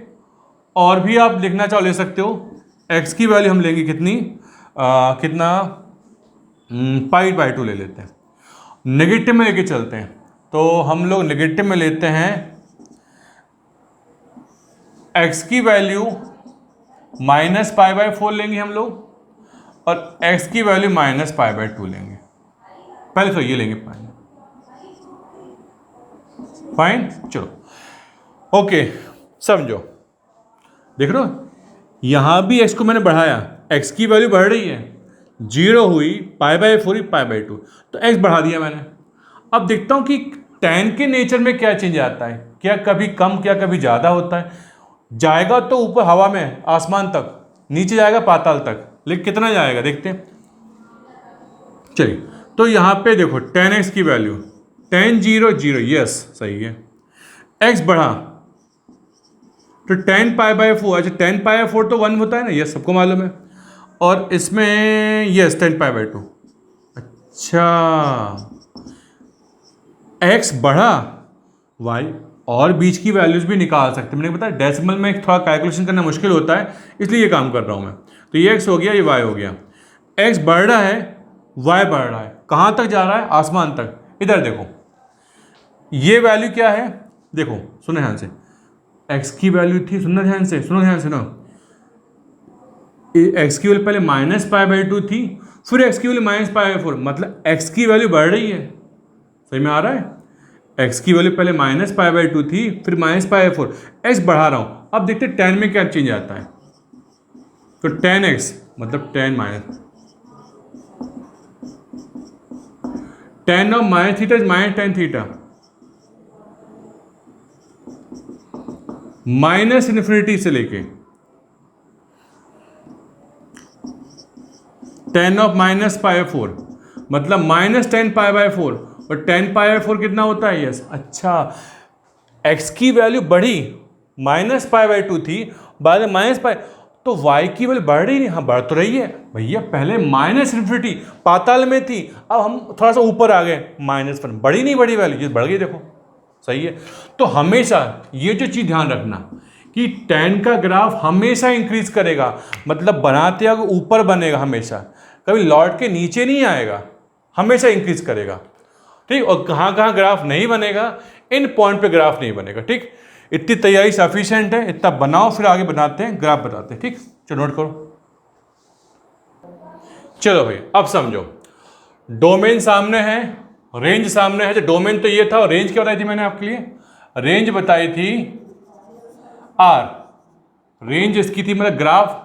और भी आप लिखना चाहो ले सकते हो, x की वैल्यू हम लेंगे कितनी कितना पाई बाई 2 ले लेते हैं, नेगेटिव में लेके चलते हैं, तो हम लोग नेगेटिव में लेते हैं x की वैल्यू -π/4 लेंगे हम लोग, और x की वैल्यू -π/2 लेंगे। पहले तो ये लेंगे फाइन। चलो ओके, समझो, देख रहे हो यहां भी x को मैंने बढ़ाया, x की वैल्यू बढ़ रही है, 0 हुई, π/4 हुई, π/2, तो x बढ़ा दिया मैंने। अब देखता हूं कि tan के नेचर में क्या चेंज आता है, क्या कभी कम, क्या कभी ज़्यादा होता है। जाएगा तो ऊपर हवा में, आसमान तक, नीचे जाएगा पाताल तक, लेकिन कितना जाएगा देखते हैं। चलिए, तो यहाँ पे देखो tan x की वैल्यू, tan 0 0, यस सही है, x बढ़ा तो tan π/4, अच्छा tan π/4 तो 1 होता है ना, यस सबको मालूम है, और इसमें यस tan π/2, अच्छा x बढ़ा, y, और बीच की वैल्यूज भी निकाल सकते हैं। मैंने बताया डेसिमल में थोड़ा कैलकुलेशन करना मुश्किल होता है, इसलिए ये काम कर रहा हूँ मैं। तो ये x हो गया, ये y हो गया, x बढ़ रहा है, y बढ़ रहा है, कहाँ तक जा रहा है, आसमान तक। इधर देखो ये वैल्यू क्या है, देखो सुनो ध्यान से, x की वैल्यू थी, सुनो ध्यान से, सुनो ध्यान से ना, x की वैल्यू पहले -π/2 थी, फिर x की वैल्यू -π/4, मतलब x की वैल्यू बढ़ रही है, सही में आ रहा है। x की वैल्यू पहले -π/2 थी, फिर -π/4, x बढ़ा रहा हूं। अब देखते हैं tan में क्या चेंज आता है, तो tan x मतलब tan of -θ इज -tan θ, -∞ से लेके tan of -π/4 मतलब -tan π/4, और tan π/4 कितना होता है, यस। अच्छा, x की वैल्यू बढ़ी, -π/2 थी, बाद में -π, तो y की वैल्यू बढ़ रही नहीं, हाँ बढ़ तो रही है भैया, पहले -∞ पाताल में थी, अब हम थोड़ा सा ऊपर आ गए, -1, बढ़ी नहीं बढ़ी वैल्यू, ये बढ़ गई, देखो सही है। तो हमेशा ये जो चीज़ ध्यान रखना कि tan का ग्राफ हमेशा इंक्रीज करेगा, मतलब बनाते अगर ऊपर बनेगा हमेशा, कभी लौट के नीचे नहीं आएगा, हमेशा इंक्रीज करेगा, ठीक। और कहाँ कहाँ ग्राफ नहीं बनेगा, इन पॉइंट पे ग्राफ नहीं बनेगा, ठीक। इतनी तैयारी सफिशिएंट है, इतना बनाओ, फिर आगे बनाते हैं, ग्राफ बताते हैं, ठीक। चलो नोट करो। चलो भाई अब समझो, डोमेन सामने है, रेंज सामने है। जो डोमेन तो ये था, और रेंज क्या बताई थी मैंने आपके लिए, रेंज बताई थी R, रेंज इसकी थी, मतलब ग्राफ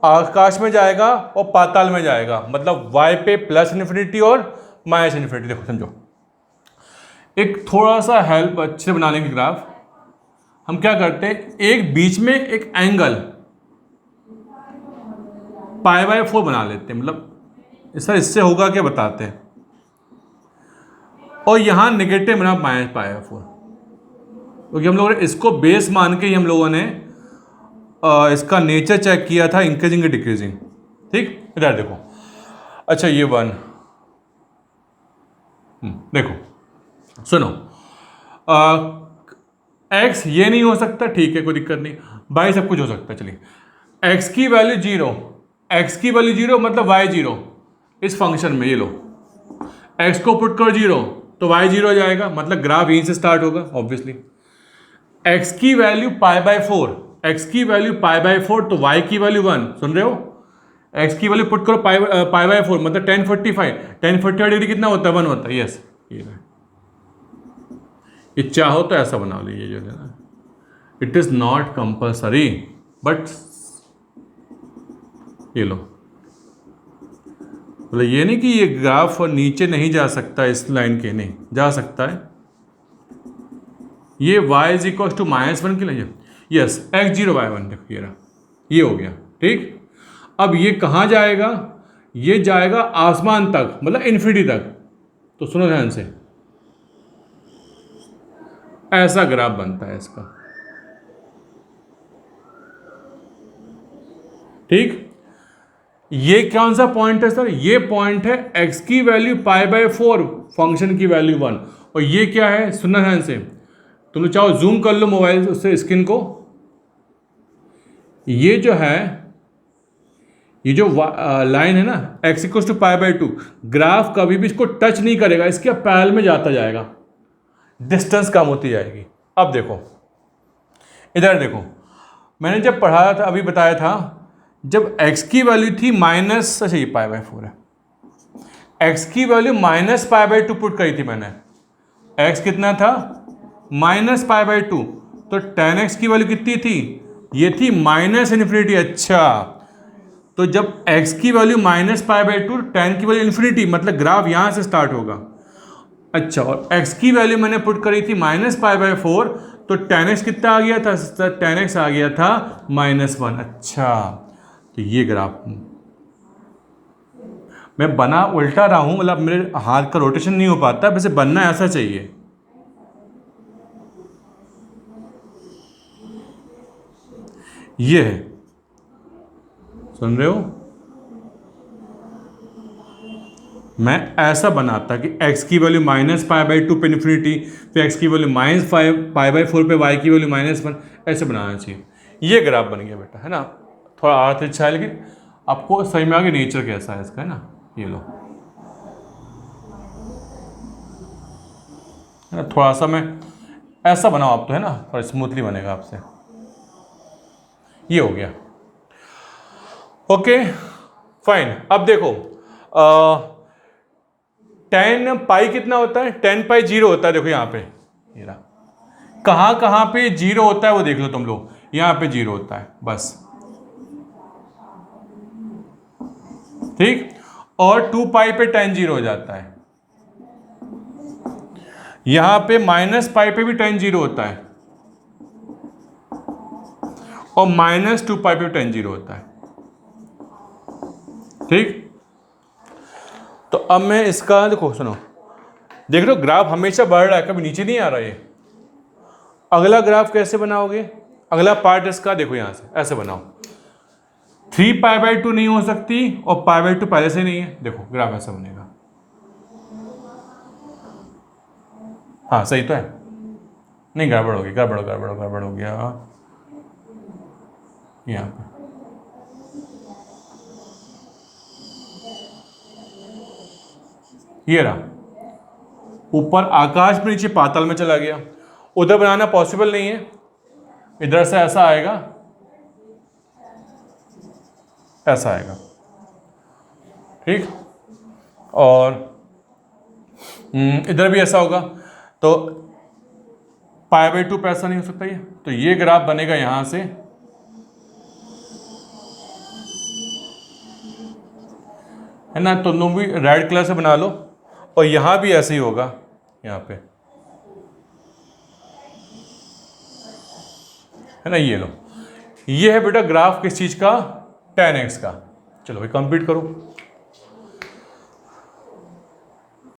आकाश में जाएगा और पाताल में जाएगा, मतलब y पे +∞ और -∞। देखो समझो, एक थोड़ा सा हेल्प अच्छे से बनाने की ग्राफ, हम क्या करते हैं, एक बीच में एक एंगल π/4 बना लेते हैं, मतलब सर इससे होगा क्या बताते हैं, और यहाँ नेगेटिव बना -π/4, क्योंकि हम लोगों ने इसको बेस मान के ही हम लोगों ने इसका नेचर चेक किया था, इंक्रीजिंग डिक्रीजिंग, ठीक। इधर देखो, अच्छा ये 1, देखो सुनो, x ये नहीं हो सकता, ठीक है कोई दिक्कत नहीं, y सब कुछ हो सकता है। चलिए, x की वैल्यू 0, x की वैल्यू 0 मतलब y 0, इस फंक्शन में ये लो, x को पुट करो 0 तो y 0 हो जाएगा, मतलब ग्राफ यहीं से स्टार्ट होगा ऑब्वियसली। x की वैल्यू π/4, x की वैल्यू π/4 तो y की वैल्यू 1, सुन रहे हो, x की वैल्यू पुट करो π/4 मतलब tan 45 डिग्री कितना होता है, 1 होता है, यस। ये चाहो तो ऐसा बना लीजिए, जो है ना, it is not compulsory, but ये लो, मतलब ये नहीं कि ये ग्राफ और नीचे नहीं जा सकता, इस लाइन के नहीं जा सकता है। ये y इज इक्वल टू -1 के लिए, यस, x0 y1, देखो ये रहा, ये हो गया, ठीक। अब ये कहाँ जाएगा, ये जाएगा आसमान तक, मतलब इन्फिनिटी तक। तो सुनो ध्यान से, ऐसा ग्राफ बनता है इसका, ठीक। ये कौन सा पॉइंट है सर, ये पॉइंट है x की वैल्यू π/4, फंक्शन की वैल्यू 1, और ये क्या है, सुनना ध्यान से, तुम लोग चाहो जूम कर लो मोबाइल उससे स्क्रीन को, ये जो है ये जो लाइन है ना x equal to pi by 2, graph कभी भी इसको टच नहीं करेगा, इसके पैरेलल में जाता जाएगा, डिस्टेंस कम होती जाएगी। अब देखो इधर देखो, मैंने जब पढ़ाया था अभी बताया था, जब x की वैल्यू थी माइनस, अच्छा ये पाई बाई 4 है, x की value minus pi by 2 put करी थी मैंने, x कितना था माइनस पाई बाई 2, तो tan x की वैल्यू कितनी थी, ये थी माइनस इन्फिनिटी। अच्छा, तो जब x की value minus pi by 2, tan की वैल्यू इन्फिनिटी, मतलब ग्राफ यहां से स्टार्ट होगा। अच्छा, और x की वैल्यू मैंने पुट करी थी माइनस पाई बाई 4, तो tan x कितना आ गया था, tan x आ गया था -1। अच्छा, तो ये ग्राफ मैं बना उल्टा रहा हूं, मतलब मेरे हाथ का रोटेशन नहीं हो पाता, वैसे बनना ऐसा चाहिए। ये है, सुन रहे हो, मैं ऐसा बनाता कि x की वैल्यू माइनस पाई बाई 2 पे इन्फिनिटी, फिर x की वैल्यू माइनस पाई बाई 4 पे y की वैल्यू -1, ऐसे बनाना चाहिए। ये ग्राफ बन गया बेटा, है ना। थोड़ा अर्थ अच्छा है, लेकिन आपको सही में आगे नेचर कैसा है इसका, है ना। ये लो, है ना, थोड़ा सा मैं ऐसा बनाओ आप, तो है ना, थोड़ा स्मूथली बनेगा आपसे। ये हो गया, ओके फाइन। अब देखो tan पाई कितना होता है, tan पाई 0 होता है। देखो यहाँ पे, ये रहा, कहाँ कहाँ पे 0 होता है वो देख लो तुम लोग, यहाँ पे 0 होता है बस, ठीक। और 2 पाई पे tan 0 हो जाता है, यहां पे माइनस पाई पे भी tan 0 होता है, और -2 पाई पे tan 0 होता है, ठीक। तो अब मैं इसका देखो, सुनो, देख लो ग्राफ हमेशा बढ़ रहा है, कभी नीचे नहीं आ रहा। ये अगला ग्राफ कैसे बनाओगे, अगला पार्ट इसका देखो, यहां से ऐसे बनाओ, 3 पाई बाई 2 नहीं हो सकती, और पाई बाई 2 पहले से नहीं है। देखो ग्राफ ऐसा बनेगा, हाँ सही तो है, नहीं गड़बड़ होगी, गड़बड़ हो गया यहाँ पे। ये रहा, ऊपर आकाश में, नीचे पाताल में चला गया। उधर बनाना पॉसिबल नहीं है, इधर से ऐसा आएगा, ऐसा आएगा, ठीक। और इधर भी ऐसा होगा, तो पाई बाई 2 पे ऐसा नहीं हो सकता ये, तो ये ग्राफ बनेगा यहां से, है ना। तो तुम भी रेड कलर से बना लो, और यहां भी ऐसे ही होगा, यहाँ पे, है ना। ये लो, ये है बेटा ग्राफ किस चीज का, tan x का। चलो भाई कंप्लीट करो।